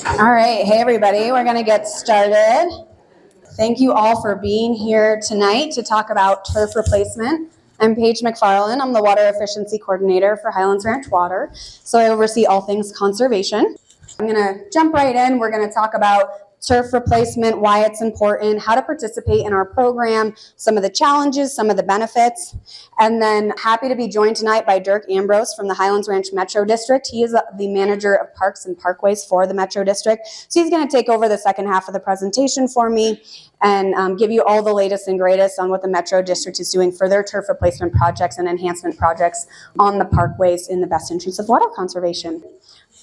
All right, hey everybody, we're going to get started. Thank you all for being here tonight to talk about turf replacement. I'm Paige McFarland. I'm the Water Efficiency Coordinator for Highlands Ranch Water, so I oversee all things conservation. I'm going to jump right in. We're going to talk about turf replacement, why it's important, how to participate in our program, some of the challenges, some of the benefits, and then happy to be joined tonight by Dirk Ambrose from the Highlands Ranch Metro District. He is the manager of parks and parkways for the Metro District, so he's going to take over the second half of the presentation for me and give you all the latest and greatest on what the Metro District is doing for their turf replacement projects and enhancement projects on the parkways in the best interest of water conservation.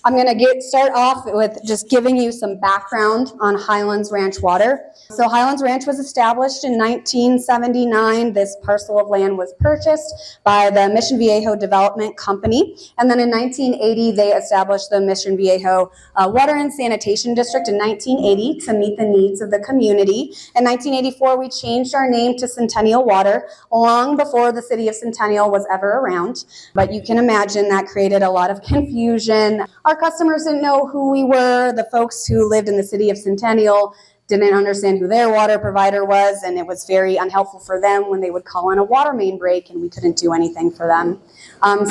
I'm going to start off with just giving you some background on Highlands Ranch Water. So Highlands Ranch was established in 1979. This parcel of land was purchased by the Mission Viejo Development Company. And then in 1980, they established the Mission Viejo Water and Sanitation District in 1980 to meet the needs of the community. In 1984, we changed our name to Centennial Water long before the city of Centennial was ever around. But you can imagine that created a lot of confusion. Our customers didn't know who we were. The folks who lived in the city of Centennial didn't understand who their water provider was, and it was very unhelpful for them when they would call in a water main break and we couldn't do anything for them.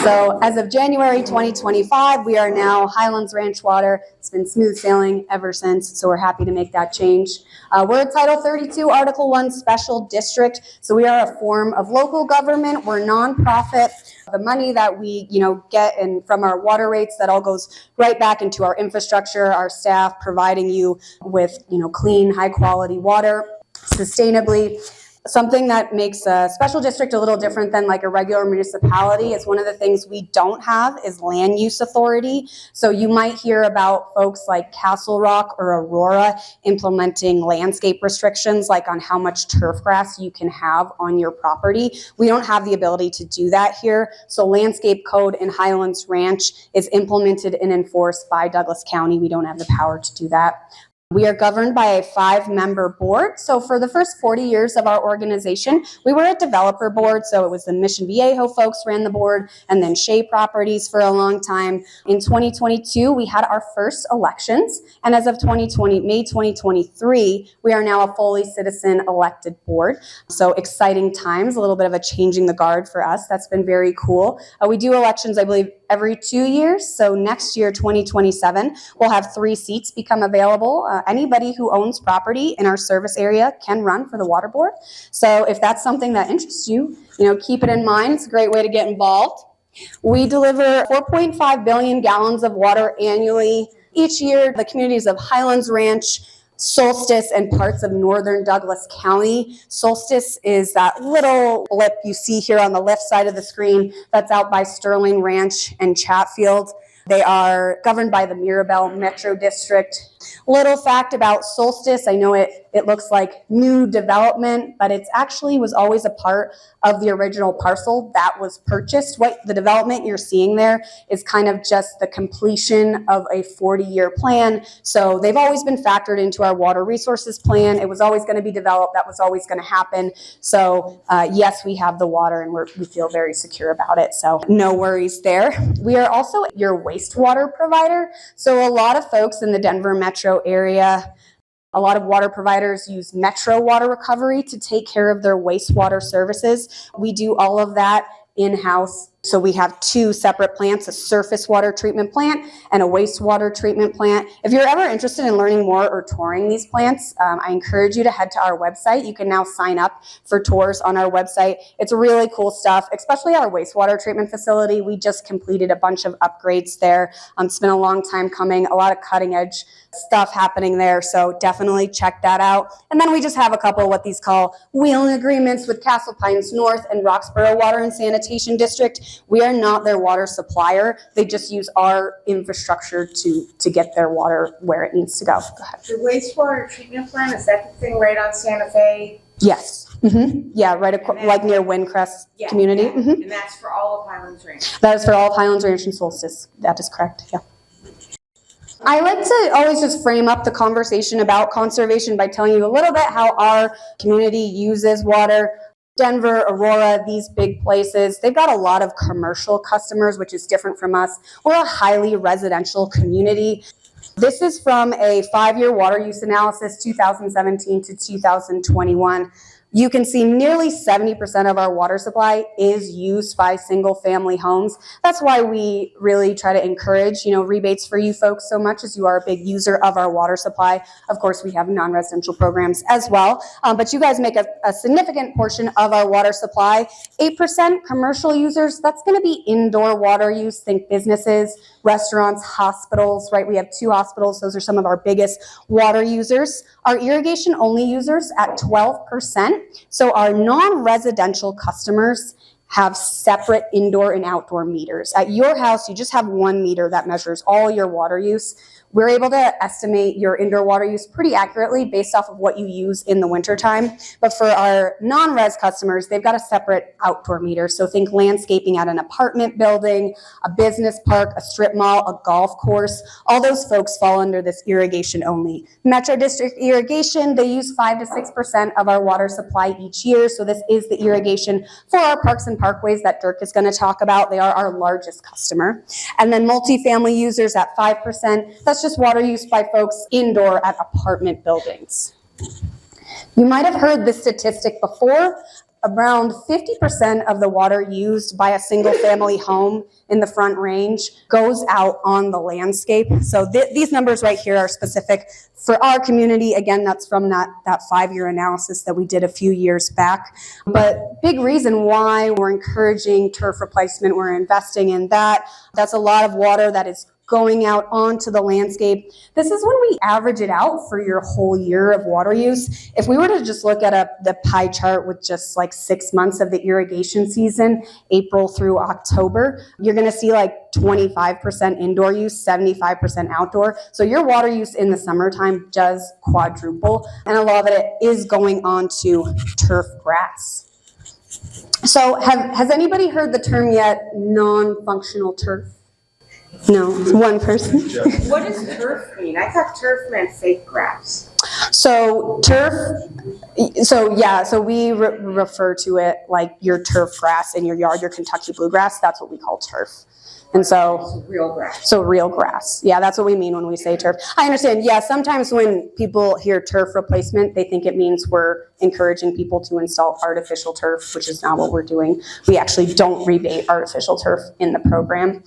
So as of January 2025, we are now Highlands Ranch Water. It's been smooth sailing ever since, so we're happy to make that change. We're a Title 32 Article 1 special district, so we are a form of local government. We're nonprofit. The money that we, get from our water rates, that all goes right back into our infrastructure, our staff, providing you with, clean, high quality water sustainably. Something that makes a special district a little different than like a regular municipality is one of the things we don't have is land use authority. So you might hear about folks like Castle Rock or Aurora implementing landscape restrictions, like on how much turf grass you can have on your property. We don't have the ability to do that here. So landscape code in Highlands Ranch is implemented and enforced by Douglas County. We don't have the power to do that. We are governed by a 5-member board. So for the first 40 years of our organization, we were a developer board. So it was the Mission Viejo folks ran the board, and then Shea Properties for a long time. In 2022, we had our first elections. And as of May 2023, we are now a fully citizen elected board. So exciting times, a little bit of a changing the guard for us. That's been very cool. We do elections, I believe, every 2 years. So next year, 2027, we'll have 3 seats become available. Anybody who owns property in our service area can run for the water board. So if that's something that interests you, keep it in mind. It's a great way to get involved. We deliver 4.5 billion gallons of water annually. Each year, the communities of Highlands Ranch, Solstice, and parts of northern Douglas County. Solstice is that little blip you see here on the left side of the screen that's out by Sterling Ranch and Chatfield. They are governed by the Mirabel Metro District. Little fact about Solstice, I know it looks like new development, but it actually was always a part of the original parcel that was purchased. What the development you're seeing there is kind of just the completion of a 40-year plan. So they've always been factored into our water resources plan. It was always going to be developed. That was always going to happen. So yes, we have the water and we feel very secure about it. So no worries there. We are also your wastewater provider. So a lot of folks in the Denver metro area, a lot of water providers use Metro Water Recovery to take care of their wastewater services. We do all of that in-house. So we have 2 separate plants, a surface water treatment plant and a wastewater treatment plant. If you're ever interested in learning more or touring these plants, I encourage you to head to our website. You can now sign up for tours on our website. It's really cool stuff, especially our wastewater treatment facility. We just completed a bunch of upgrades there. It's been a long time coming, a lot of cutting edge stuff happening there. So definitely check that out. And then we just have a couple of what these call wheeling agreements with Castle Pines North and Roxborough Water and Sanitation District. We are not their water supplier. They just use our infrastructure to get their water where it needs to go. Go ahead. The wastewater treatment plant, is that the thing right on Santa Fe? Yes. Mm-hmm. Yeah, right like near Windcrest community. Yeah. Mm-hmm. And that's for all of Highlands Ranch? That is for all of Highlands Ranch and Solstice. That is correct, yeah. I like to always just frame up the conversation about conservation by telling you a little bit how our community uses water. Denver, Aurora, these big places, they've got a lot of commercial customers, which is different from us. We're a highly residential community. This is from a 5-year water use analysis, 2017 to 2021. You can see nearly 70% of our water supply is used by single-family homes. That's why we really try to encourage, rebates for you folks so much, as you are a big user of our water supply. Of course, we have non-residential programs as well, but you guys make a significant portion of our water supply. 8% commercial users, that's going to be indoor water use. Think businesses, restaurants, hospitals, right? We have 2 hospitals. Those are some of our biggest water users. Our irrigation only users at 12%. So our non-residential customers have separate indoor and outdoor meters. At your house, you just have one meter that measures all your water use. We're able to estimate your indoor water use pretty accurately based off of what you use in the wintertime. But for our non-res customers, they've got a separate outdoor meter. So think landscaping at an apartment building, a business park, a strip mall, a golf course. All those folks fall under this irrigation only. Metro District irrigation, they use 5 to 6% of our water supply each year. So this is the irrigation for our parks and parkways that Dirk is going to talk about. They are our largest customer. And then multifamily users at 5%. That's just water use by folks indoor at apartment buildings. You might have heard this statistic before. Around 50% of the water used by a single family home in the Front Range goes out on the landscape. So these numbers right here are specific for our community. Again, that's from that 5-year analysis that we did a few years back. But big reason why we're encouraging turf replacement, we're investing in that. That's a lot of water that is going out onto the landscape. This is when we average it out for your whole year of water use. If we were to just look at the pie chart with just like 6 months of the irrigation season, April through October, you're going to see like 25% indoor use, 75% outdoor. So your water use in the summertime does quadruple, and a lot of it is going on to turf grass. So has anybody heard the term yet, non-functional turf? No, one person. What does turf mean? I thought turf meant fake grass. So turf, so we refer to it like your turf grass in your yard, your Kentucky bluegrass. That's what we call turf. And so real grass. So real grass. Yeah, that's what we mean when we say turf. I understand. Yeah, sometimes when people hear turf replacement, they think it means we're encouraging people to install artificial turf, which is not what we're doing. We actually don't rebate artificial turf in the program.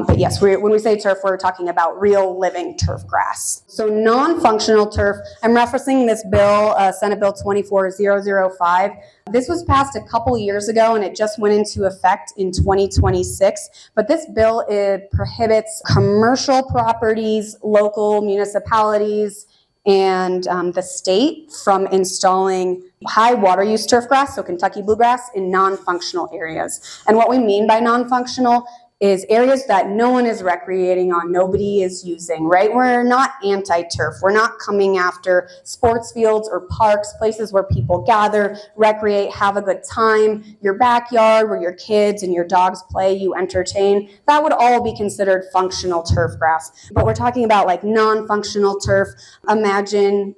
But yes, when we say turf, we're talking about real living turf grass. So non-functional turf, I'm referencing this bill, Senate Bill 24005. This was passed a couple years ago and it just went into effect in 2026. But this bill, it prohibits commercial properties, local municipalities, and the state from installing high water use turf grass, so Kentucky bluegrass, in non-functional areas. And what we mean by non-functional is areas that no one is recreating on, nobody is using, right? We're not anti-turf. We're not coming after sports fields or parks, places where people gather, recreate, have a good time, your backyard where your kids and your dogs play, you entertain. That would all be considered functional turf grass. But we're talking about like non-functional turf. Imagine,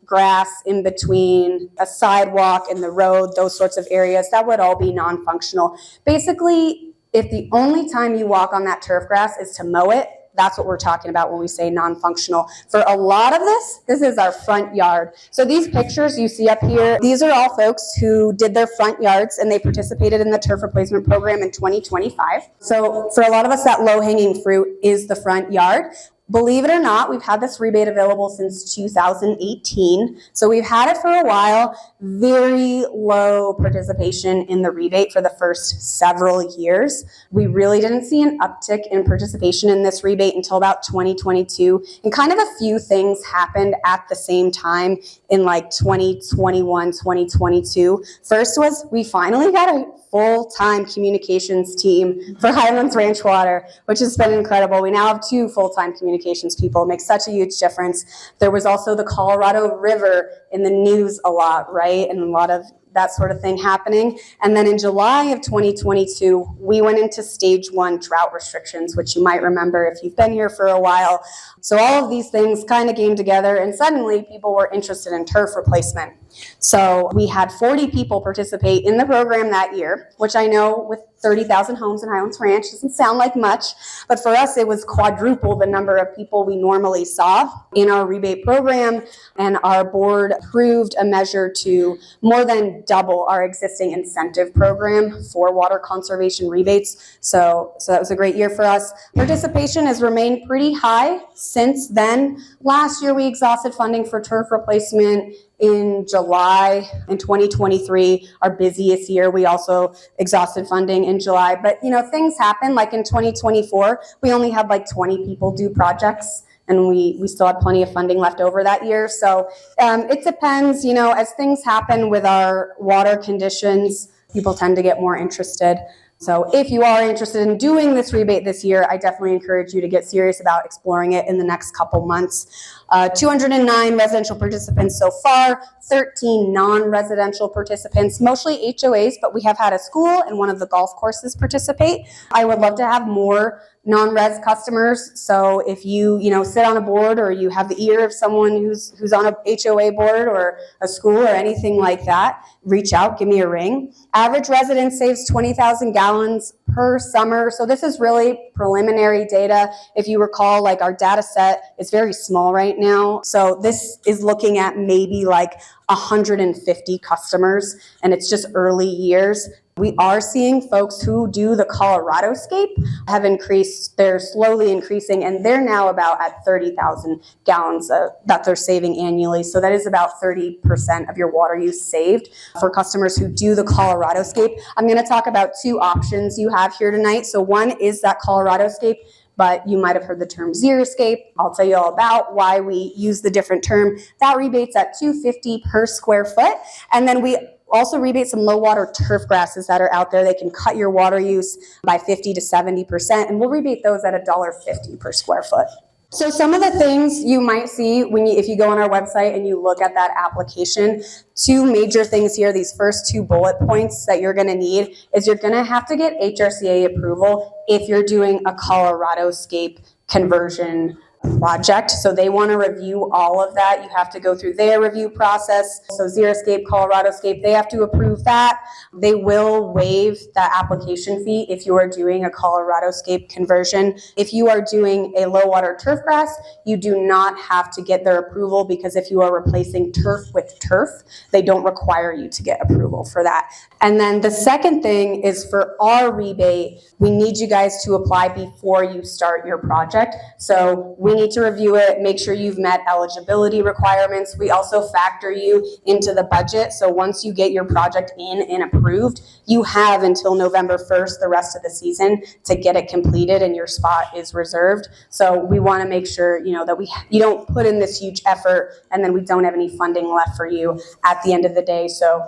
grass in between a sidewalk and the road, those sorts of areas. That would all be non-functional. Basically, if the only time you walk on that turf grass is to mow it, that's what we're talking about when we say non-functional. For a lot of this is our front yard. So these pictures you see up here, these are all folks who did their front yards and they participated in the turf replacement program in 2025. So for a lot of us, that low-hanging fruit is the front yard. Believe it or not, we've had this rebate available since 2018. So we've had it for a while. Very low participation in the rebate for the first several years. We really didn't see an uptick in participation in this rebate until about 2022. And kind of a few things happened at the same time in like 2021, 2022. First was we finally got a full-time communications team for Highlands Ranch Water, which has been incredible. We now have 2 full-time communications people. It makes such a huge difference. There was also the Colorado River in the news a lot, right? And a lot of that sort of thing happening. And then in July of 2022, we went into stage 1 drought restrictions, which you might remember if you've been here for a while. So all of these things kind of came together and suddenly people were interested in turf replacement. So we had 40 people participate in the program that year, which I know with 30,000 homes in Highlands Ranch. Doesn't sound like much, but for us, it was quadruple the number of people we normally saw in our rebate program, and our board approved a measure to more than double our existing incentive program for water conservation rebates. So that was a great year for us. Participation has remained pretty high since then. Last year, we exhausted funding for turf replacement in July. In 2023, our busiest year, we also exhausted funding in July. But, things happen. Like in 2024, we only had like 20 people do projects, and we still had plenty of funding left over that year. So it depends, as things happen with our water conditions, people tend to get more interested. So if you are interested in doing this rebate this year, I definitely encourage you to get serious about exploring it in the next couple months. 209 residential participants so far, 13 non-residential participants, mostly HOAs, but we have had a school and one of the golf courses participate. I would love to have more non-res customers. So if you sit on a board, or you have the ear of someone who's on a HOA board or a school or anything like that, reach out, give me a ring. Average resident saves 20,000 gallons per summer. So this is really preliminary data. If you recall, like our data set is very small right now. So this is looking at maybe like 150 customers, and it's just early years. We are seeing folks who do the ColoradoScape have increased. They're slowly increasing, and they're now about at 30,000 gallons that they're saving annually. So that is about 30% of your water use saved for customers who do the ColoradoScape. I'm going to talk about two options you have here tonight. So one is that ColoradoScape, but you might have heard the term xeriscape. I'll tell you all about why we use the different term. That rebates at $250 per square foot. And then we also rebate some low water turf grasses that are out there. They can cut your water use by 50 to 70%, and we'll rebate those at $1.50 per square foot. So some of the things you might see if you go on our website and you look at that application, two major things here, these first two bullet points that you're going to need is you're going to have to get HRCA approval if you're doing a ColoradoScape conversion project. So they want to review all of that. You have to go through their review process. So xeriscape, ColoradoScape, they have to approve that. They will waive that application fee if you are doing a ColoradoScape conversion. If you are doing a low water turf grass, you do not have to get their approval, because if you are replacing turf with turf, they don't require you to get approval for that. And then the second thing is, for our rebate, we need you guys to apply before you start your project. So we need to review it, make sure you've met eligibility requirements. We also factor you into the budget. So once you get your project in and approved, you have until November 1st, the rest of the season, to get it completed, and your spot is reserved. So we want to make sure, that you don't put in this huge effort and then we don't have any funding left for you at the end of the day. So,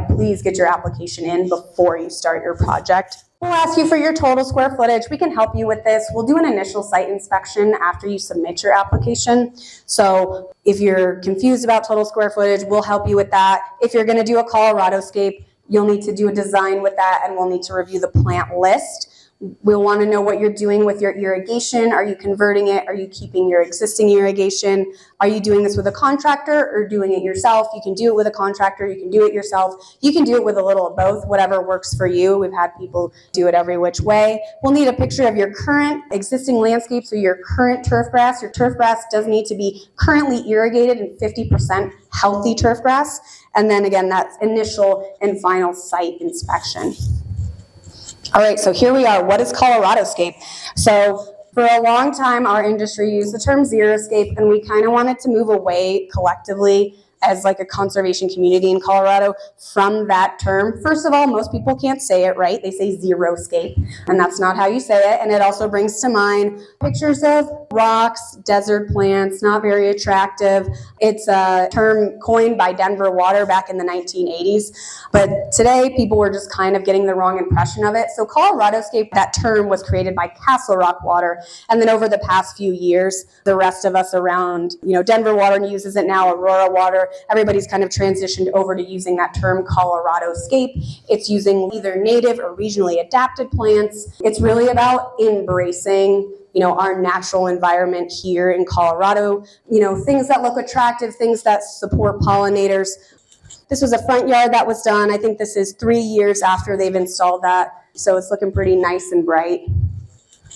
please get your application in before you start your project. We'll ask you for your total square footage. We can help you with this. We'll do an initial site inspection after you submit your application. So if you're confused about total square footage, we'll help you with that. If you're going to do a ColoradoScape, you'll need to do a design with that, and we'll need to review the plant list. We'll want to know what you're doing with your irrigation. Are you converting it? Are you keeping your existing irrigation? Are you doing this with a contractor or doing it yourself? You can do it with a contractor. You can do it yourself. You can do it with a little of both, whatever works for you. We've had people do it every which way. We'll need a picture of your current existing landscape, so your current turf grass. Your turf grass does need to be currently irrigated and 50% healthy turf grass. And then again, that's initial and final site inspection. All right, so here we are. What is ColoradoScape? So for a long time, our industry used the term xeriscape, and we kind of wanted to move away collectively as like a conservation community in Colorado from that term. First of all, most people can't say it right. They say xeroscape, and that's not how you say it. And it also brings to mind pictures of rocks, desert plants, not very attractive. It's a term coined by Denver Water back in the 1980s. But today, people were just kind of getting the wrong impression of it. So ColoradoScape, that term was created by Castle Rock Water. And then over the past few years, the rest of us around, Denver Water uses it now, Aurora Water, everybody's kind of transitioned over to using that term ColoradoScape. It's using either native or regionally adapted plants. It's really about embracing our natural environment here in Colorado, things that look attractive, things that support pollinators. This was a front yard that was done. I think this is 3 years after they've installed that. So it's looking pretty nice and bright.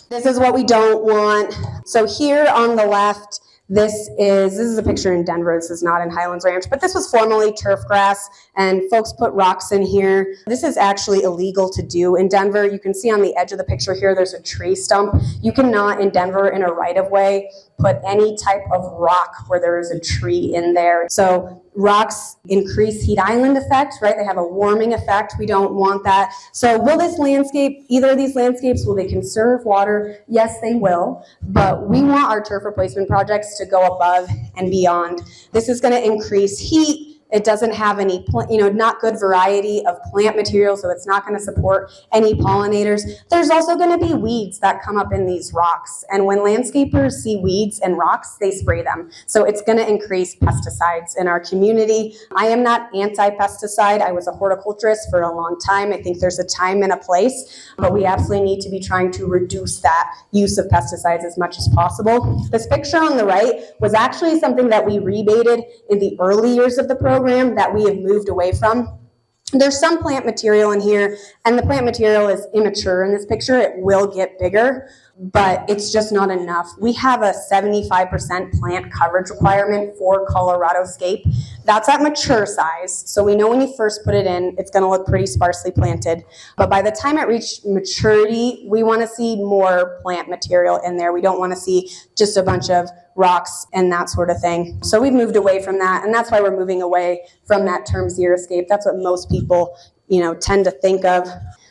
This is what we don't want. So here on the left, this is a picture in Denver. This is not in Highlands Ranch, but this was formerly turf grass, and folks put rocks in here. This is actually illegal to do in Denver. You can see on the edge of the picture here, there's a tree stump. You cannot in Denver in a right-of-way put any type of rock where there is a tree in there. So rocks increase heat island effect, right? They have a warming effect. We don't want that. So will this landscape, either of these landscapes, will they conserve water? Yes, they will. But we want our turf replacement projects to go above and beyond. This is going to increase heat. It doesn't have any, not good variety of plant material, so it's not going to support any pollinators. There's also going to be weeds that come up in these rocks. And when landscapers see weeds and rocks, they spray them. So it's going to increase pesticides in our community. I am not anti-pesticide. I was a horticulturist for a long time. I think there's a time and a place, but we absolutely need to be trying to reduce that use of pesticides as much as possible. This picture on the right was actually something that we rebated in the early years of the program that we have moved away from. There's some plant material in here, and the plant material is immature in this picture. It will get bigger, but it's just not enough. We have a 75% plant coverage requirement for ColoradoScape. That's at mature size, so we know when you first put it in, it's going to look pretty sparsely planted. But by the time it reached maturity, we want to see more plant material in there. We don't want to see just a bunch of rocks and that sort of thing. So we've moved away from that, and that's why we're moving away from that term xeriscape. That's what most people, tend to think of.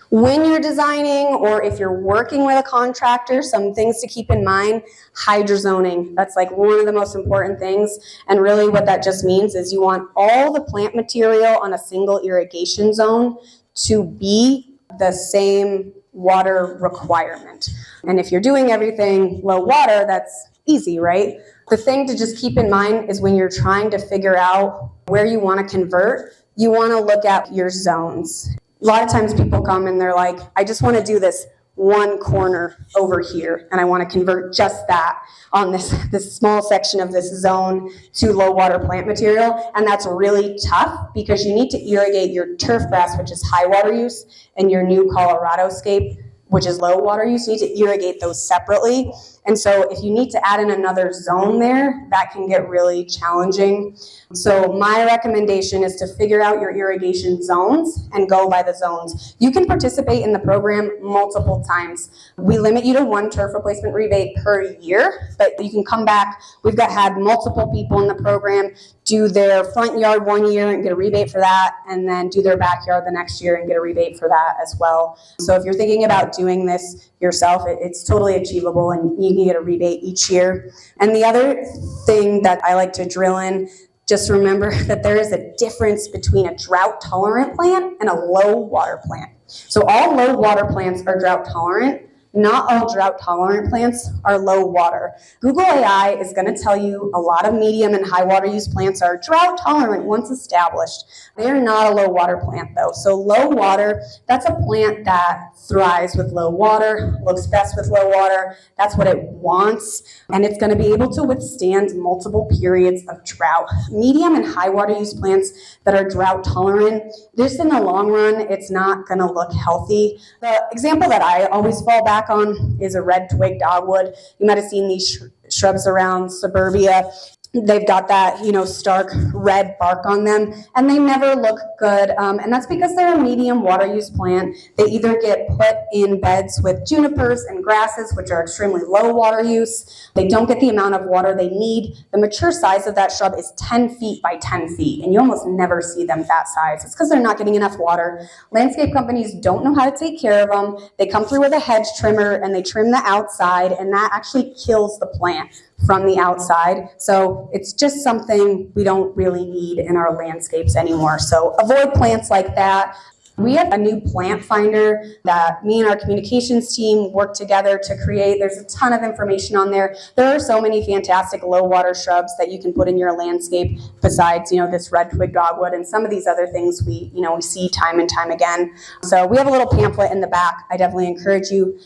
When you're designing or if you're working with a contractor, some things to keep in mind: hydrozoning. That's like one of the most important things. And really what that just means is you want all the plant material on a single irrigation zone to be the same water requirement. And if you're doing everything low water, that's easy, right? The thing to just keep in mind is when you're trying to figure out where you want to convert, you want to look at your zones. A lot of times people come and they're like, I just want to do this one corner over here, and I want to convert just that on this small section of this zone to low water plant material. And that's really tough because you need to irrigate your turf grass, which is high water use, and your new ColoradoScape, which is low water use. You need to irrigate those separately. And so if you need to add in another zone there, that can get really challenging. So my recommendation is to figure out your irrigation zones and go by the zones. You can participate in the program multiple times. We limit you to one turf replacement rebate per year, but you can come back. We've had multiple people in the program do their front yard 1 year and get a rebate for that, and then do their backyard the next year and get a rebate for that as well. So if you're thinking about doing this yourself, it's totally achievable, and you can get a rebate each year. And the other thing that I like to drill in, just remember that there is a difference between a drought-tolerant plant and a low-water plant. So all low-water plants are drought-tolerant. Not all drought-tolerant plants are low water. Google AI is going to tell you a lot of medium and high water use plants are drought-tolerant once established. They are not a low water plant though. So low water, that's a plant that thrives with low water, looks best with low water. That's what it wants. And it's going to be able to withstand multiple periods of drought. Medium and high water use plants that are drought-tolerant, this in the long run, it's not going to look healthy. The example that I always fall back on is a red twig dogwood. You might have seen these shrubs around suburbia. They've got that, stark red bark on them, and they never look good. And that's because they're a medium water use plant. They either get put in beds with junipers and grasses, which are extremely low water use. They don't get the amount of water they need. The mature size of that shrub is 10 feet by 10 feet, and you almost never see them that size. It's because they're not getting enough water. Landscape companies don't know how to take care of them. They come through with a hedge trimmer, and they trim the outside, and that actually kills the plant from the outside. So it's just something we don't really need in our landscapes anymore. So avoid plants like that. We have a new plant finder that me and our communications team work together to create. There's a ton of information on there. There are so many fantastic low water shrubs that you can put in your landscape besides, this red twig dogwood and some of these other things we see time and time again. So we have a little pamphlet in the back. I definitely encourage you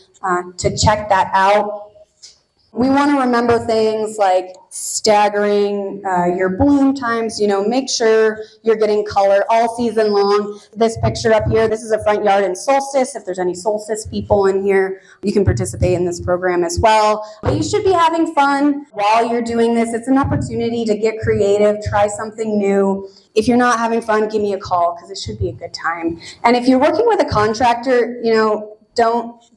to check that out. We want to remember things like staggering your bloom times, make sure you're getting color all season long. This picture up here, this is a front yard in solstice. If there's any solstice people in here, you can participate in this program as well. But you should be having fun while you're doing this. It's an opportunity to get creative, try something new. If you're not having fun, give me a call because it should be a good time. And if you're working with a contractor,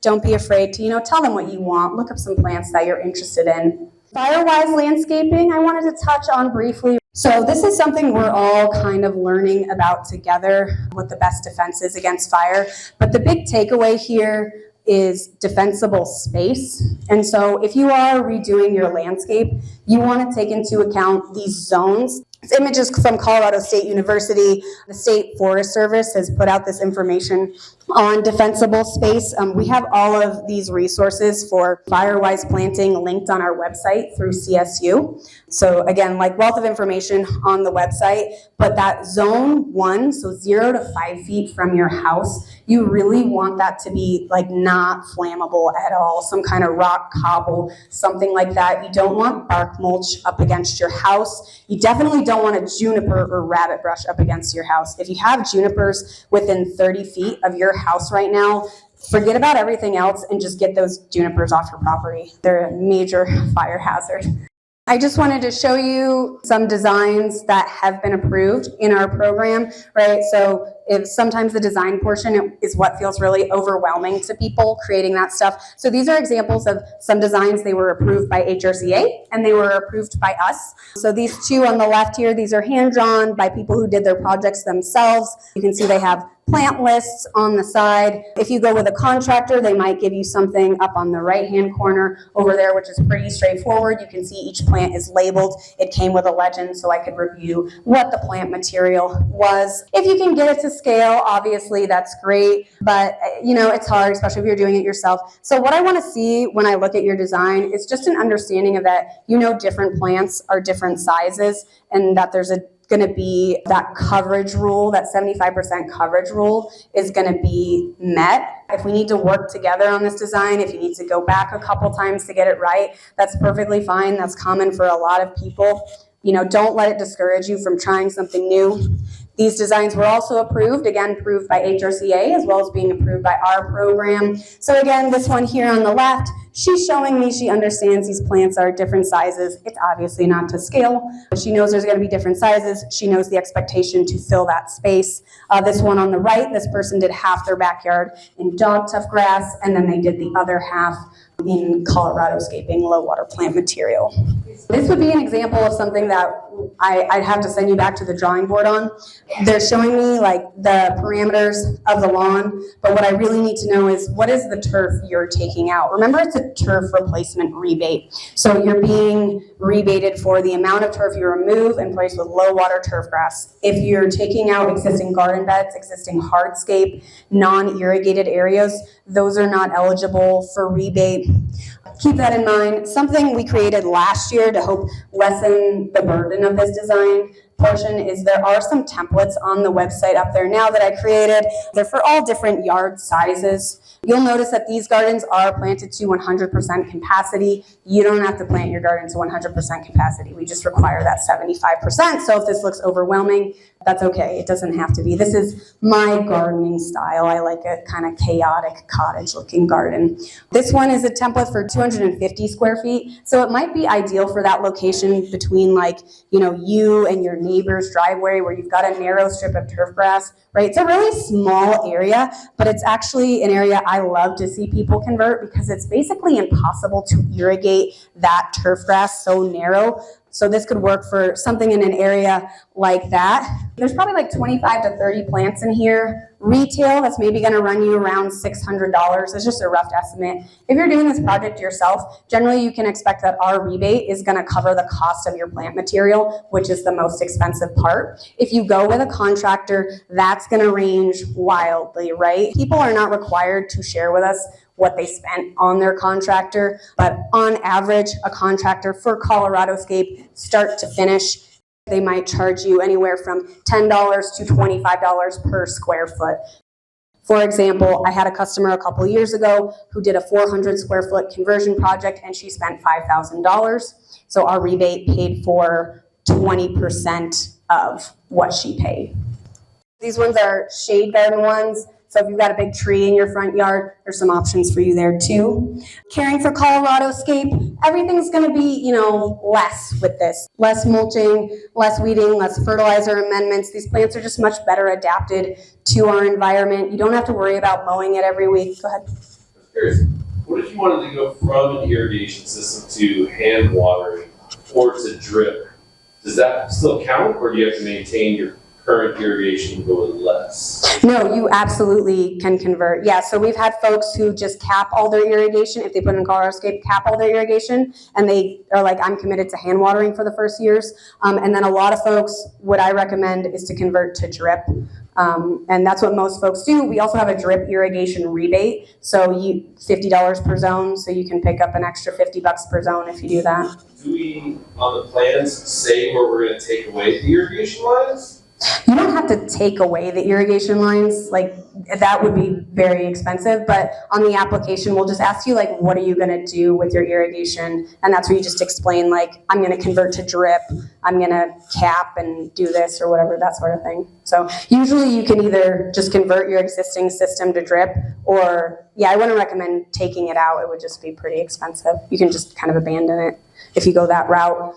don't be afraid to, tell them what you want. Look up some plants that you're interested in. Fire-wise landscaping, I wanted to touch on briefly. So this is something we're all kind of learning about together, what the best defense is against fire. But the big takeaway here is defensible space. And so if you are redoing your landscape, you want to take into account these zones. This image is from Colorado State University. The State Forest Service has put out this information on defensible space. We have all of these resources for fire-wise planting linked on our website through CSU. So again, wealth of information on the website, but that zone 1, so 0 to 5 feet from your house, you really want that to be not flammable at all. Some kind of rock cobble, something like that. You don't want bark mulch up against your house. You definitely don't want a juniper or rabbit brush up against your house. If you have junipers within 30 feet of your house right now, forget about everything else and just get those junipers off your property. They're a major fire hazard. I just wanted to show you some designs that have been approved in our program, right? So if sometimes the design portion is what feels really overwhelming to people creating that stuff. So these are examples of some designs. They were approved by HRCA and they were approved by us. So these two on the left here, these are hand-drawn by people who did their projects themselves. You can see they have plant lists on the side. If you go with a contractor, they might give you something up on the right-hand corner over there, which is pretty straightforward. You can see each plant is labeled. It came with a legend, so I could review what the plant material was. If you can get it to scale, obviously that's great, but it's hard, especially if you're doing it yourself. So what I want to see when I look at your design is just an understanding of that, different plants are different sizes and that there's going to be that coverage rule, that 75% coverage rule is going to be met. If we need to work together on this design, if you need to go back a couple times to get it right, that's perfectly fine. That's common for a lot of people. Don't let it discourage you from trying something new. These designs were also approved by HRCA, as well as being approved by our program. So again, this one here on the left, she's showing me she understands these plants are different sizes. It's obviously not to scale, but she knows there's going to be different sizes. She knows the expectation to fill that space. This one on the right, this person did half their backyard in dog tough grass, and then they did the other half in ColoradoScaping low water plant material. This would be an example of something that I'd have to send you back to the drawing board on. They're showing me the parameters of the lawn, but what I really need to know is what is the turf you're taking out? Remember, it's a turf replacement rebate. So you're being rebated for the amount of turf you remove and place with low water turf grass. If you're taking out existing garden beds, existing hardscape, non-irrigated areas, those are not eligible for rebate. Keep that in mind. Something we created last year to help lessen the burden of this design portion is there are some templates on the website up there now that I created. They're for all different yard sizes. You'll notice that these gardens are planted to 100% capacity. You don't have to plant your garden to 100% capacity. We just require that 75%. So if this looks overwhelming, that's okay. It doesn't have to be. This is my gardening style. I like a kind of chaotic cottage looking garden. This one is a template for 250 square feet. So it might be ideal for that location between you and your neighbor's driveway where you've got a narrow strip of turf grass, right? It's a really small area, but it's actually an area I love to see people convert because it's basically impossible to irrigate that turf grass so narrow. So this could work for something in an area like that. There's probably 25 to 30 plants in here. Retail, that's maybe going to run you around $600. It's just a rough estimate. If you're doing this project yourself, generally you can expect that our rebate is going to cover the cost of your plant material, which is the most expensive part. If you go with a contractor, that's going to range wildly, right? People are not required to share with us what they spent on their contractor, but on average, a contractor for ColoradoScape, start to finish, they might charge you anywhere from $10 to $25 per square foot For example, I had a customer a couple years ago who did a 400 square foot conversion project and she spent $5,000. So our rebate paid for 20% of what she paid. These ones are shade garden ones. So if you've got a big tree in your front yard, there's some options for you there too. Caring for ColoradoScape, everything's gonna be, less with this. Less mulching, less weeding, less fertilizer amendments. These plants are just much better adapted to our environment. You don't have to worry about mowing it every week. Go ahead. I was curious, what if you wanted to go from an irrigation system to hand watering or to drip? Does that still count, or do you have to maintain your current irrigation going less? No, you absolutely can convert. Yeah, so we've had folks who just cap all their irrigation. If they put in ColoradoScape, cap all their irrigation, and they are like, I'm committed to hand watering for the first years. And then a lot of folks, what I recommend is to convert to drip. And that's what most folks do. We also have a drip irrigation rebate. So you $50 per zone, so you can pick up an extra $50 per zone if you do that. Do we, on the plans, say where we're going to take away the irrigation lines? You don't have to take away the irrigation lines, like that would be very expensive, but on the application, we'll just ask you like, what are you gonna do with your irrigation? And that's where you just explain like, I'm gonna convert to drip, I'm gonna cap and do this or whatever, that sort of thing. So usually you can either just convert your existing system to drip or, yeah, I wouldn't recommend taking it out. It would just be pretty expensive. You can just kind of abandon it if you go that route.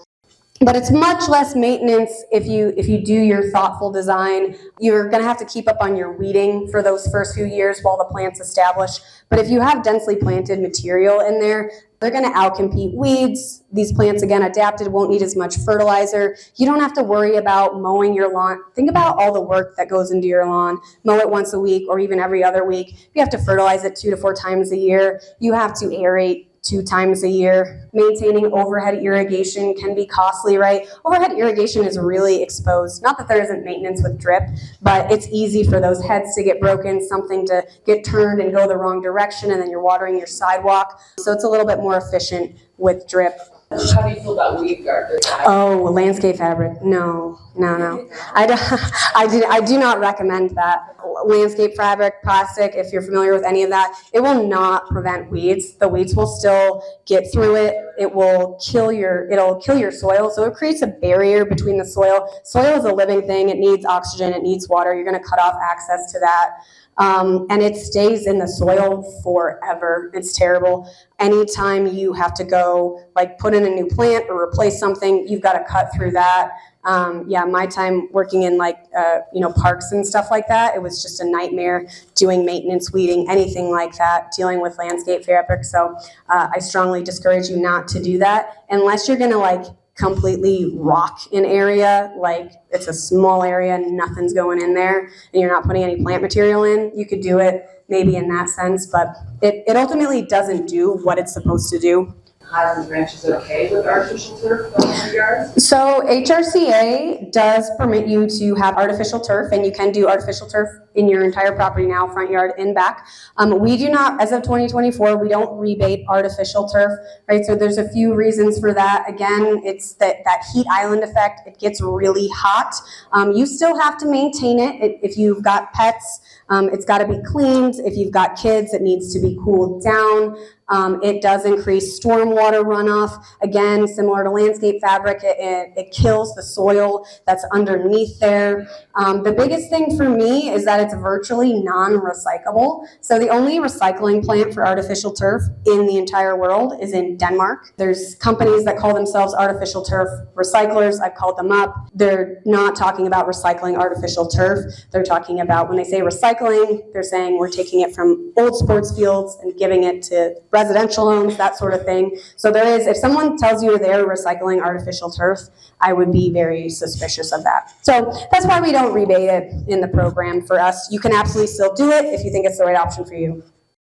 But it's much less maintenance if you do your thoughtful design. You're going to have to keep up on your weeding for those first few years while the plant's established. But if you have densely planted material in there, they're going to outcompete weeds. These plants, again, adapted, won't need as much fertilizer. You don't have to worry about mowing your lawn. Think about all the work that goes into your lawn. Mow it once a week or even every other week. You have to fertilize it 2 to 4 times a year. You have to aerate 2 times a year. Maintaining overhead irrigation can be costly, right? Overhead irrigation is really exposed. Not that there isn't maintenance with drip, but it's easy for those heads to get broken, something to get turned and go the wrong direction, and then you're watering your sidewalk. So it's a little bit more efficient with drip. How do you feel about weed guard? Oh, landscape fabric. No. I do not recommend that. Landscape fabric, plastic, if you're familiar with any of that, it will not prevent weeds. The weeds will still get through it. It'll kill your soil. So it creates a barrier between the soil. Soil is a living thing. It needs oxygen, it needs water. You're going to cut off access to that. And it stays in the soil forever. It's terrible. Anytime you have to go like put in a new plant or replace something, you've got to cut through that. My time working in parks and stuff like that, it was just a nightmare doing maintenance, weeding, anything like that, dealing with landscape fabric. So I strongly discourage you not to do that unless you're going to completely rock an area, like it's a small area, nothing's going in there, and you're not putting any plant material in. You could do it maybe in that sense, but it ultimately doesn't do what it's supposed to do. Highlands Ranch is okay with artificial turf on your yards? So HRCA does permit you to have artificial turf, and you can do artificial turf in your entire property now, front yard and back. We do not, as of 2024, we don't rebate artificial turf, right? So there's a few reasons for that. Again, it's that heat island effect. It gets really hot. You still have to maintain it. If you've got pets, it's got to be cleaned. If you've got kids, it needs to be cooled down. It does increase stormwater runoff. Again, similar to landscape fabric, it kills the soil that's underneath there. The biggest thing for me is that it's virtually non-recyclable. So the only recycling plant for artificial turf in the entire world is in Denmark. There's companies that call themselves artificial turf recyclers. I've called them up. They're not talking about recycling artificial turf. They're talking about, when they say recycling, they're saying we're taking it from old sports fields and giving it to residential homes, that sort of thing. So if someone tells you they're recycling artificial turf, I would be very suspicious of that. So that's why we don't rebate it in the program for us. You can absolutely still do it if you think it's the right option for you.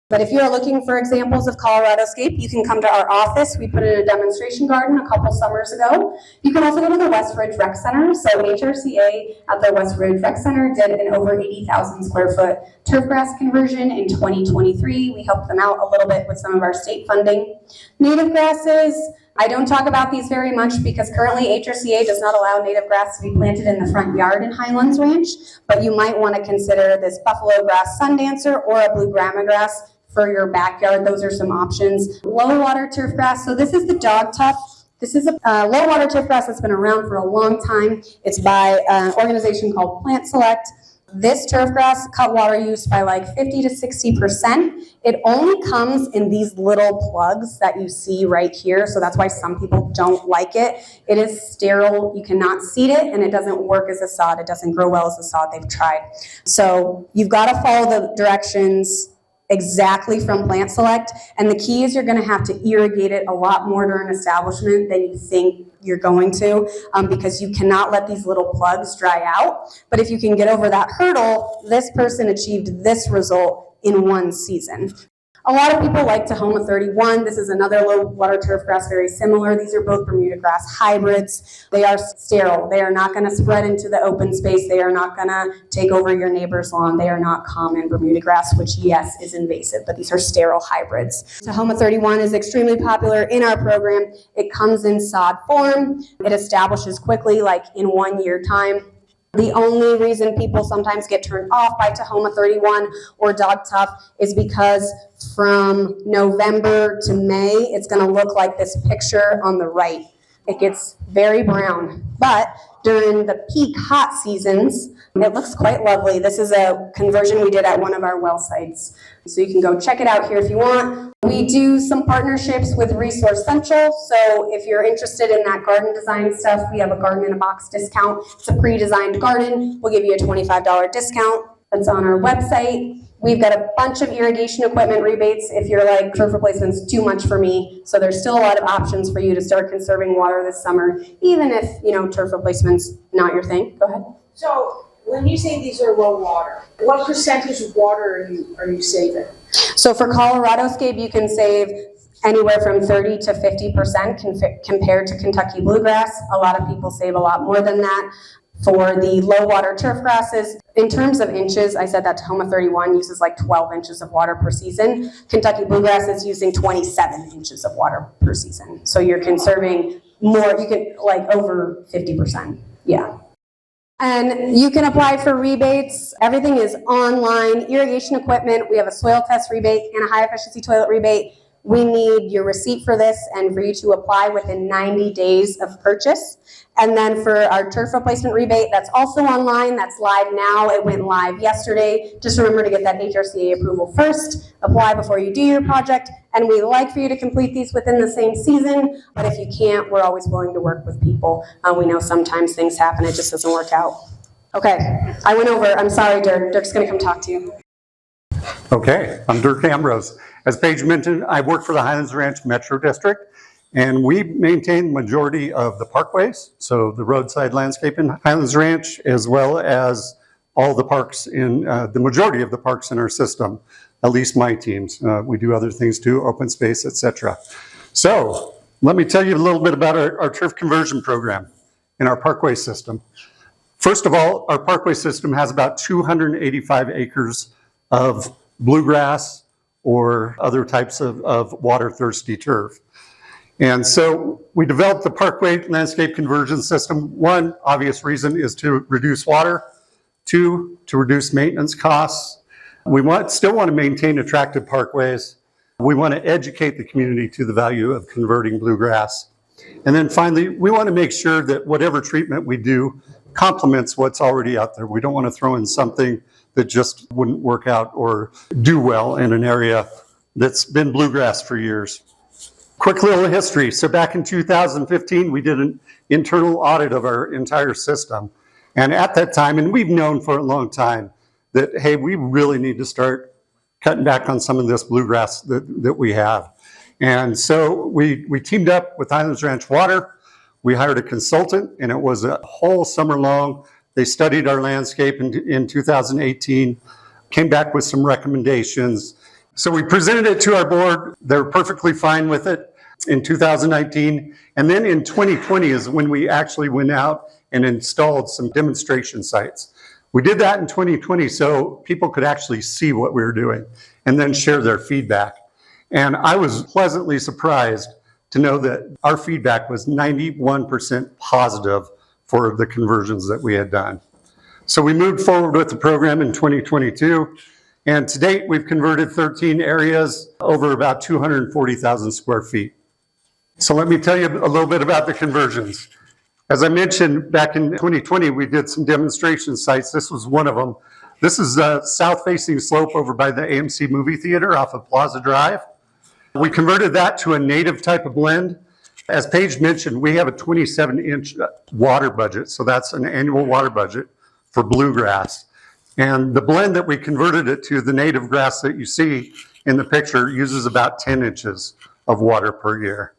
But if you're looking for examples of ColoradoScape, you can come to our office. We put in a demonstration garden a couple summers ago. You can also go to the West Ridge Rec Center. So HRCA at the West Ridge Rec Center did an over 80,000 square foot turf grass conversion in 2023. We helped them out a little bit with some of our state funding. Native grasses, I don't talk about these very much because currently HRCA does not allow native grass to be planted in the front yard in Highlands Ranch, but you might want to consider this buffalo grass sundancer or a blue grama grass for your backyard. Those are some options. Low water turf grass. So this is the dog tuff. This is a low water turf grass that's been around for a long time. It's by an organization called Plant Select. This turf grass cut water use by like 50 to 60%. It only comes in these little plugs that you see right here, so that's why some people don't like it. It is sterile, you cannot seed it, and it doesn't work as a sod. It doesn't grow well as a sod, they've tried. So you've got to follow the directions exactly from Plant Select, and the key is you're going to have to irrigate it a lot more during establishment than you think you're going to, because you cannot let these little plugs dry out. But if you can get over that hurdle, this person achieved this result in one season. A lot of people like Tahoma 31. This is another low water turf grass, very similar. These are both Bermuda grass hybrids. They are sterile. They are not going to spread into the open space. They are not going to take over your neighbor's lawn. They are not common Bermuda grass, which yes, is invasive, but these are sterile hybrids. Tahoma 31 is extremely popular in our program. It comes in sod form. It establishes quickly, like in 1 year time. The only reason people sometimes get turned off by Tahoma 31 or dog tuff is because from November to May, it's going to look like this picture on the right. It gets very brown, but during the peak hot seasons, it looks quite lovely. This is a conversion we did at one of our well sites. So you can go check it out here if you want. We do some partnerships with Resource Central. So if you're interested in that garden design stuff, we have a garden in a box discount. It's a pre-designed garden. We'll give you a $25 discount. That's on our website. We've got a bunch of irrigation equipment rebates if you're like, turf replacement's too much for me. So there's still a lot of options for you to start conserving water this summer, even if, turf replacement's not your thing. Go ahead. So when you say these are low water, what percentage of water are you saving? So for ColoradoScape, you can save anywhere from 30 to 50% compared to Kentucky bluegrass. A lot of people save a lot more than that. For the low water turf grasses, in terms of inches, I said that Tahoma 31 uses like 12 inches of water per season. Kentucky bluegrass is using 27 inches of water per season. So you're conserving more, you can like over 50%, yeah. And you can apply for rebates. Everything is online. Irrigation equipment, we have a soil test rebate and a high efficiency toilet rebate. We need your receipt for this and for you to apply within 90 days of purchase. And then for our turf replacement rebate, that's also online. That's live now. It went live yesterday. Just remember to get that HRCA approval first. Apply before you do your project. And we like for you to complete these within the same season. But if you can't, we're always willing to work with people. We know sometimes things happen. It just doesn't work out. Okay, I went over. I'm sorry, Dirk. Dirk's going to come talk to you. Okay, I'm Dirk Ambrose. As Paige mentioned, I work for the Highlands Ranch Metro District, and we maintain the majority of the parkways, so the roadside landscape in Highlands Ranch, as well as all the parks in, the majority of the parks in our system, at least my teams. We do other things too, open space, etc. So let me tell you a little bit about our turf conversion program in our parkway system. First of all, our parkway system has about 285 acres of bluegrass or other types of water-thirsty turf. And so we developed the Parkway Landscape Conversion System. One obvious reason is to reduce water. Two, to reduce maintenance costs. We still want to maintain attractive parkways. We want to educate the community to the value of converting bluegrass. And then finally, we want to make sure that whatever treatment we do complements what's already out there. We don't want to throw in something that just wouldn't work out or do well in an area that's been bluegrass for years. Quick little history. So back in 2015, we did an internal audit of our entire system. And at that time, and we've known for a long time, that, hey, we really need to start cutting back on some of this bluegrass that we have. And so we teamed up with Highlands Ranch Water. We hired a consultant, and it was a whole summer long. They studied our landscape in 2018, came back with some recommendations. So we presented it to our board. They were perfectly fine with it in 2019. And then in 2020 is when we actually went out and installed some demonstration sites. We did that in 2020 so people could actually see what we were doing and then share their feedback. And I was pleasantly surprised to know that our feedback was 91% positive for the conversions that we had done. So we moved forward with the program in 2022, and to date, we've converted 13 areas over about 240,000 square feet. So let me tell you a little bit about the conversions. As I mentioned, back in 2020, we did some demonstration sites. This was one of them. This is the south-facing slope over by the AMC movie theater off of Plaza Drive. We converted that to a native type of blend. As Paige mentioned, we have a 27-inch water budget, so that's an annual water budget for bluegrass. And the blend that we converted it to, the native grass that you see in the picture, uses about 10 inches of water per year.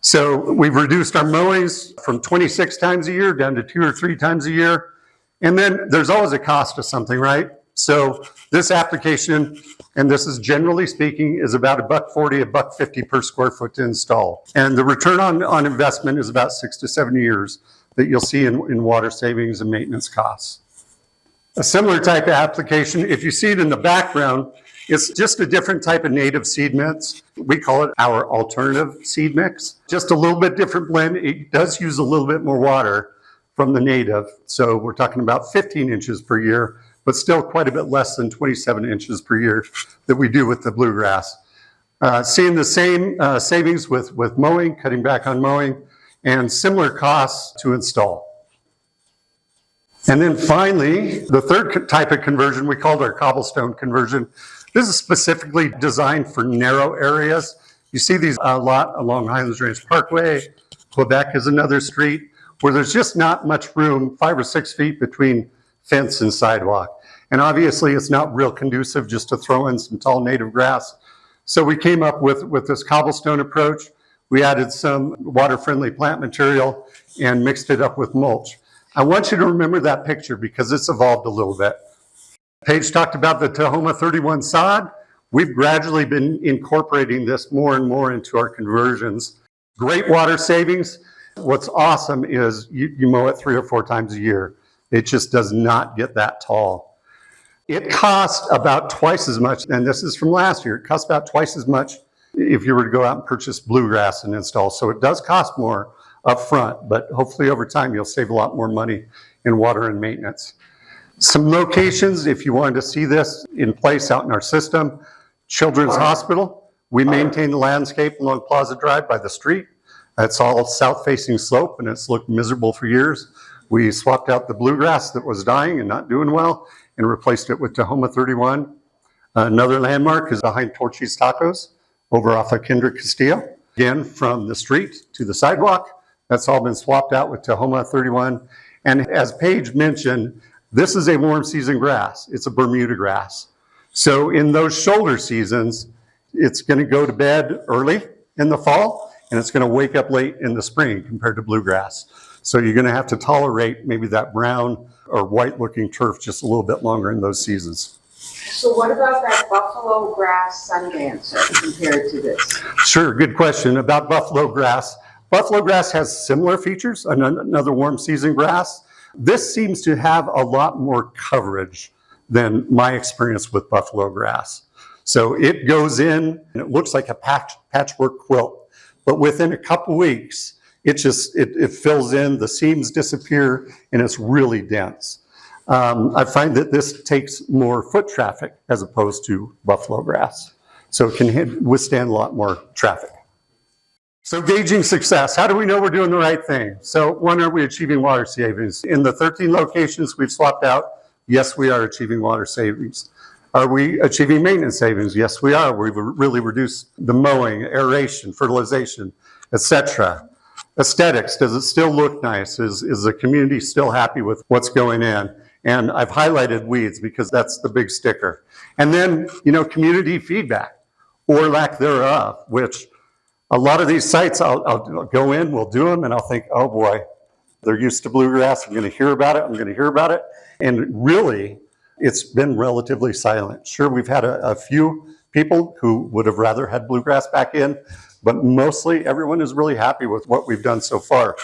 So we've reduced our mowings from 26 times a year down to 2 or 3 times a year. And then there's always a cost to something, right? So this application, and this is generally speaking, is about $1.40, $1.50 per square foot to install. And the return on investment is about 6 to 7 years that you'll see in water savings and maintenance costs. A similar type of application, if you see it in the background, it's just a different type of native seed mix. We call it our alternative seed mix. Just a little bit different blend. It does use a little bit more water from the native. So we're talking about 15 inches per year, but still quite a bit less than 27 inches per year that we do with the bluegrass. Seeing the same savings with mowing, cutting back on mowing, and similar costs to install. And then finally, the third type of conversion, we called our cobblestone conversion. This is specifically designed for narrow areas. You see these a lot along Highlands Ranch Parkway. Quebec is another street where there's just not much room, 5 or 6 feet between fence and sidewalk. And obviously it's not real conducive just to throw in some tall native grass. So we came up with this cobblestone approach. We added some water-friendly plant material and mixed it up with mulch. I want you to remember that picture because it's evolved a little bit. Paige talked about the Tahoma 31 sod. We've gradually been incorporating this more and more into our conversions. Great water savings. What's awesome is you mow it 3 or 4 times a year. It just does not get that tall. It costs about twice as much, and this is from last year, it costs about twice as much if you were to go out and purchase bluegrass and install. So it does cost more up front, but hopefully over time you'll save a lot more money in water and maintenance. Some locations, if you wanted to see this in place out in our system, Children's Hospital. We maintain the landscape along Plaza Drive by the street. It's all south-facing slope, and it's looked miserable for years. We swapped out the bluegrass that was dying and not doing well and replaced it with Tahoma 31. Another landmark is behind Torchy's Tacos over off of Kendrick Castillo. Again, from the street to the sidewalk, that's all been swapped out with Tahoma 31. And as Paige mentioned, this is a warm season grass. It's a Bermuda grass. So in those shoulder seasons, it's going to go to bed early in the fall, and it's going to wake up late in the spring compared to bluegrass. So you're going to have to tolerate maybe that brown or white looking turf just a little bit longer in those seasons. So what about that buffalo grass sundancer compared to this? Sure, good question about buffalo grass. Buffalo grass has similar features, another warm season grass. This seems to have a lot more coverage than my experience with buffalo grass. So it goes in and it looks like a patchwork quilt, but within a couple weeks, it fills in, the seams disappear, and it's really dense. I find that this takes more foot traffic as opposed to buffalo grass. So it can withstand a lot more traffic. So gauging success, how do we know we're doing the right thing? So one, are we achieving water savings? In the 13 locations we've swapped out, yes, we are achieving water savings. Are we achieving maintenance savings? Yes, we are. We've really reduced the mowing, aeration, fertilization, etc. Aesthetics, does it still look nice? Is the community still happy with what's going in? And I've highlighted weeds because that's the big sticker. And then, community feedback or lack thereof, which a lot of these sites, I'll go in, we'll do them, and I'll think, oh boy, they're used to bluegrass. I'm going to hear about it. And really, it's been relatively silent. Sure, we've had a few people who would have rather had bluegrass back in, but mostly everyone is really happy with what we've done so far.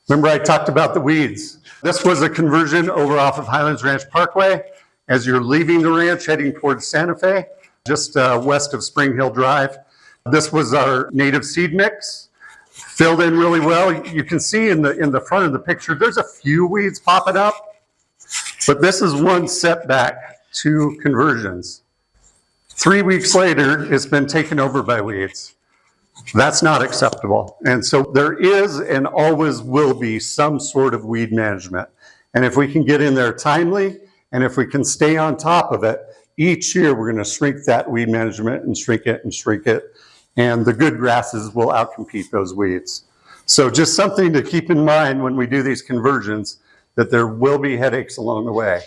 Remember I talked about the weeds. This was a conversion over off of Highlands Ranch Parkway. As you're leaving the ranch, heading towards Santa Fe, just west of Spring Hill Drive. This was our native seed mix, filled in really well. You can see in the front of the picture, there's a few weeds popping up, but this is one setback to conversions. 3 weeks later, it's been taken over by weeds. That's not acceptable. And so there is and always will be some sort of weed management. And if we can get in there timely, and if we can stay on top of it, each year we're going to shrink that weed management and shrink it and shrink it. And the good grasses will outcompete those weeds. So just something to keep in mind when we do these conversions, that there will be headaches along the way.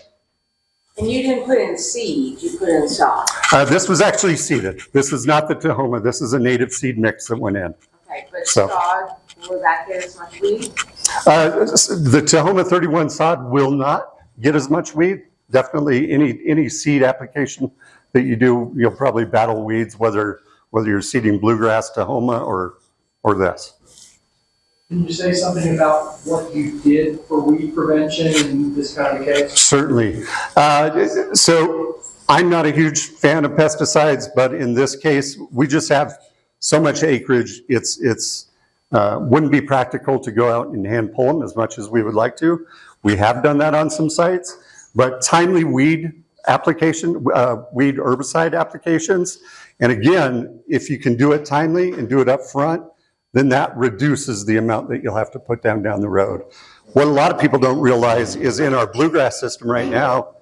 And you didn't put in seed, you put in sod. This was actually seeded. This is not the Tahoma. This is a native seed mix that went in. Okay, but So- sod, will that get as much weed? The Tahoma 31 sod will not get as much weed. Definitely any seed application that you do, you'll probably battle weeds, whether you're seeding bluegrass, Tahoma, or this. Can you say something about what you did for weed prevention in this kind of case? Certainly. So I'm not a huge fan of pesticides, but in this case, we just have so much acreage. It's wouldn't be practical to go out and hand pull them as much as we would like to. We have done that on some sites, but timely weed herbicide applications. And again, if you can do it timely and do it up front, then that reduces the amount that you'll have to put down the road. What a lot of people don't realize is in our bluegrass system right now,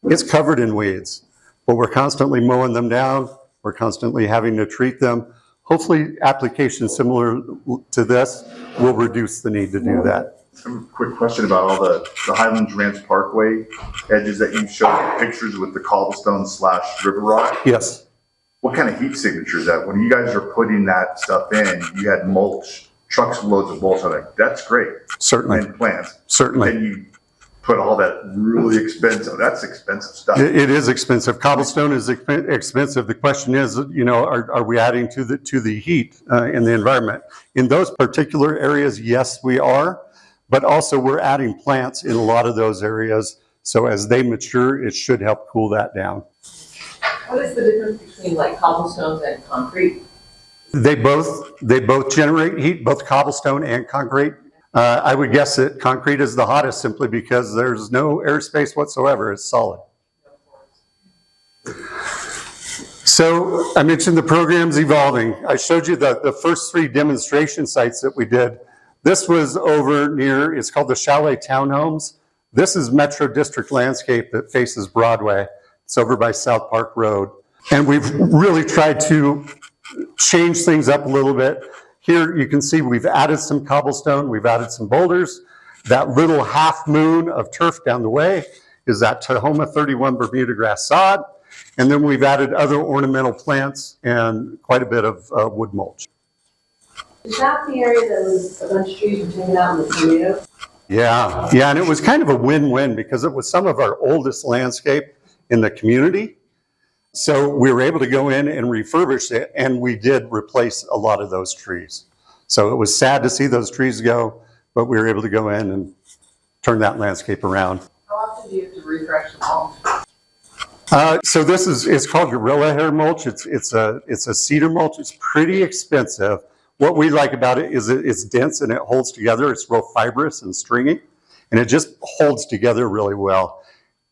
it's covered in weeds, but we're constantly mowing them down. We're constantly having to treat them. Hopefully applications similar to this will reduce the need to do that. I have a quick question about all the Highlands Ranch Parkway edges that you showed pictures with the cobblestone / river rock. Yes. What kind of heat signature is that? When you guys are putting that stuff in, you had mulch, trucks loads of mulch on it. That's great. Certainly. And plants. Certainly. Then you put all that really expensive, that's expensive stuff. It is expensive. Cobblestone is expensive. The question is, are we adding to the heat in the environment? In those particular areas, yes, we are. But also we're adding plants in a lot of those areas. So as they mature, it should help cool that down. What is the difference between like cobblestones and concrete? They both generate heat, both cobblestone and concrete. I would guess that concrete is the hottest simply because there's no airspace whatsoever. It's solid. So I mentioned the program's evolving. I showed you the first 3 demonstration sites that we did. This was over near, it's called the Chalet Townhomes. This is Metro District landscape that faces Broadway. It's over by South Park Road. And we've really tried to change things up a little bit. Here you can see we've added some cobblestone, we've added some boulders. That little half moon of turf down the way is that Tahoma 31 Bermuda grass sod. And then we've added other ornamental plants and quite a bit of wood mulch. Is that the area that was a bunch of trees were taken out in the tornado? Yeah, and it was kind of a win-win because it was some of our oldest landscape in the community. So we were able to go in and refurbish it, and we did replace a lot of those trees. So it was sad to see those trees go, but we were able to go in and turn that landscape around. How often do you have to refresh the mulch? So this it's called gorilla hair mulch. It's a cedar mulch. It's pretty expensive. What we like about it is it's dense and it holds together. It's real fibrous and stringy, and it just holds together really well.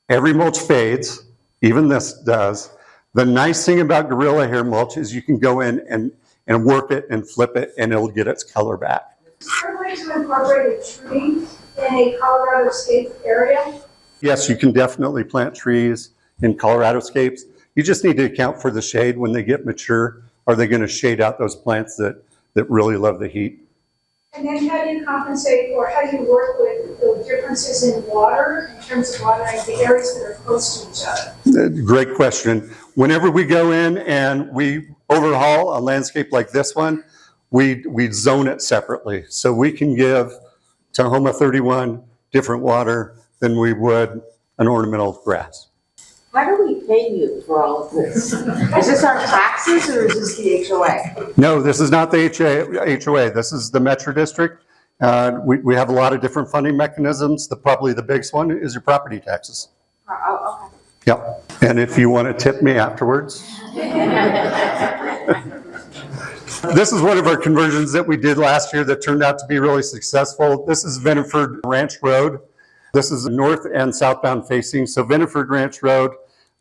Every mulch fades, even this does. The nice thing about gorilla hair mulch is you can go in and work it and flip it, and it'll get its color back. Is there a way to incorporate a tree in a ColoradoScape area? Yes, you can definitely plant trees in ColoradoScapes. You just need to account for the shade when they get mature. Are they going to shade out those plants that really love the heat? And then how do you compensate, or how do you work with the differences in water in terms of watering the areas that are close to each other? Great question. Whenever we go in and we overhaul a landscape like this one, we zone it separately. So we can give Tahoma 31 different water than we would an ornamental grass. How do we pay you for all of this? Is this our taxes or is this the HOA? No, this is not the HOA. This is the Metro District. We have a lot of different funding mechanisms. Probably the biggest one is your property taxes. Oh, okay. Yep. And if you want to tip me afterwards. This is one of our conversions that we did last year that turned out to be really successful. This is Veniford Ranch Road. This is north and southbound facing. So Veniford Ranch Road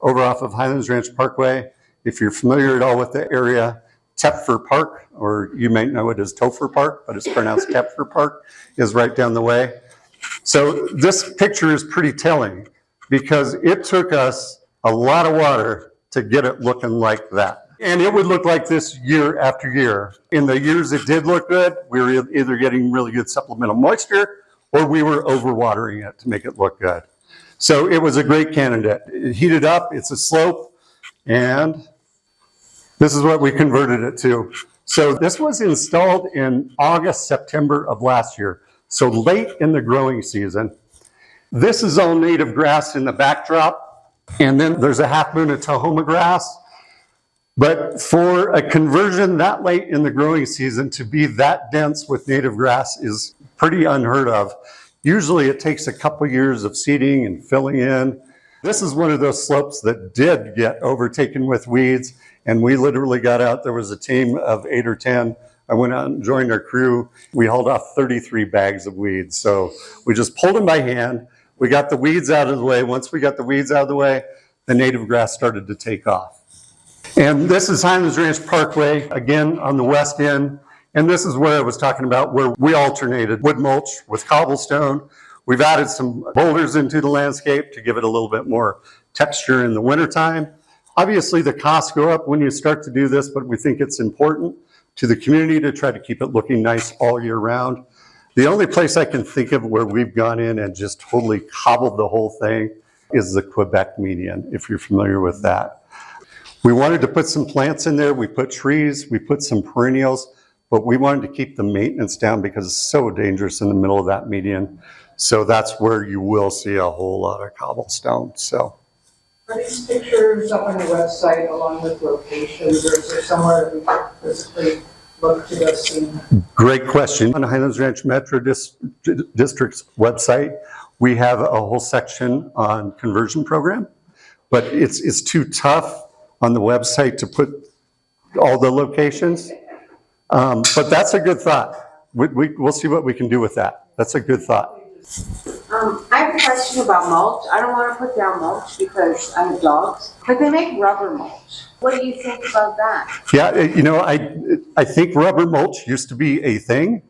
over off of Highlands Ranch Parkway. If you're familiar at all with the area, Tepfer Park, or you may know it as Topher Park, but it's pronounced Tepfer Park, is right down the way. So this picture is pretty telling because it took us a lot of water to get it looking like that. And it would look like this year after year. In the years it did look good, we were either getting really good supplemental moisture or we were overwatering it to make it look good. So it was a great candidate. It heated up, it's a slope, and this is what we converted it to. So this was installed in August, September of last year. So late in the growing season. This is all native grass in the backdrop. And then there's a half moon of Tahoma grass. But for a conversion that late in the growing season to be that dense with native grass is pretty unheard of. Usually it takes a couple years of seeding and filling in. This is one of those slopes that did get overtaken with weeds, and we literally got out. There was a team of 8 or 10. I went out and joined our crew. We hauled off 33 bags of weeds. So we just pulled them by hand. We got the weeds out of the way. Once we got the weeds out of the way, the native grass started to take off. And this is Highlands Ranch Parkway, again on the west end. And this is where I was talking about, where we alternated wood mulch with cobblestone. We've added some boulders into the landscape to give it a little bit more texture in the wintertime. Obviously, the costs go up when you start to do this, but we think it's important to the community to try to keep it looking nice all year round. The only place I can think of where we've gone in and just totally cobbled the whole thing is the Quebec median, if you're familiar with that. We wanted to put some plants in there. We put trees, we put some perennials, but we wanted to keep the maintenance down because it's so dangerous in the middle of that median. So that's where you will see a whole lot of cobblestone. So, Are these pictures up on your website along with locations, or is there somewhere that we can physically look to go see? great question. On the Highlands Ranch Metro District's website, we have a whole section on conversion program, but it's too tough on the website to put all the locations. But that's a good thought. We'll see what we can do with that. That's a good thought. I have a question about mulch. I don't want to put down mulch because I have dogs, but they make rubber mulch. What do you think about that? Yeah, you know, I think rubber mulch used to be a thing.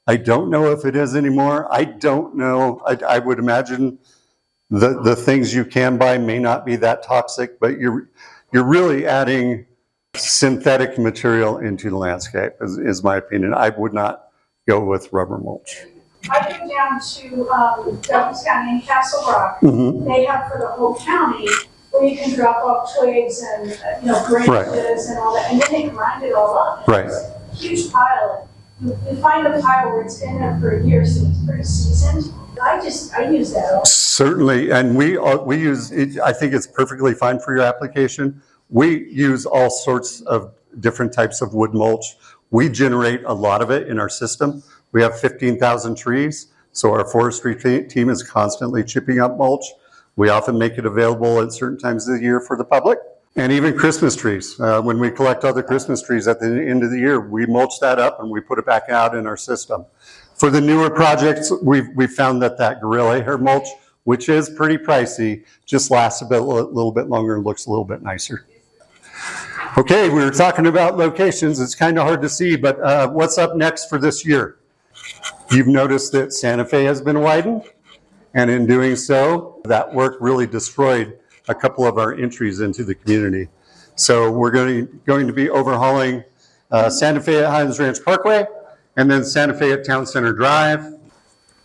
I don't know if it is anymore. I don't know. I would imagine the things you can buy may not be that toxic, but you're really adding synthetic material into the landscape, is my opinion. I would not go with rubber mulch. I go down to Douglas County and Castle Rock. Mm-hmm. They have for the whole county where you can drop off twigs and branches and all that, and then they grind it all up. Right. It's a huge pile. You find a pile where it's been there for a year, so it's pretty seasoned. I use that all. Certainly, and we use it. I think it's perfectly fine for your application. We use all sorts of different types of wood mulch. We generate a lot of it in our system. We have 15,000 trees, so our forestry team is constantly chipping up mulch. We often make it available at certain times of the year for the public. And even Christmas trees. When we collect other Christmas trees at the end of the year, we mulch that up and we put it back out in our system. For the newer projects, we've found that gorilla hair mulch, which is pretty pricey, just lasts a little bit longer and looks a little bit nicer. Okay, we were talking about locations. It's kind of hard to see, but what's up next for this year? You've noticed that Santa Fe has been widened, and in doing so, that work really destroyed a couple of our entries into the community. So we're going to be overhauling Santa Fe at Highlands Ranch Parkway, and then Santa Fe at Town Center Drive.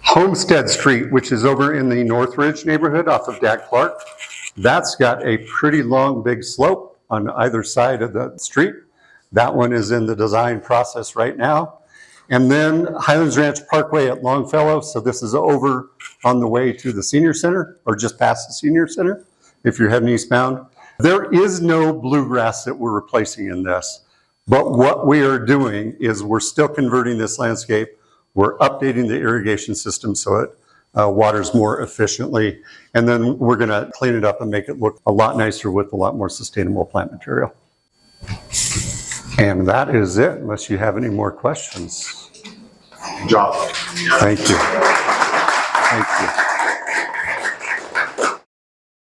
Homestead Street, which is over in the Northridge neighborhood off of Dag Clark, that's got a pretty long, big slope on either side of the street. That one is in the design process right now. And then Highlands Ranch Parkway at Longfellow. So this is over on the way to the senior center, or just past the senior center, if you're heading eastbound. There is no bluegrass that we're replacing in this. But what we are doing is we're still converting this landscape. We're updating the irrigation system so it waters more efficiently. And then we're going to clean it up and make it look a lot nicer with a lot more sustainable plant material. And that is it, unless you have any more questions. Good job. Thank you. Thank you.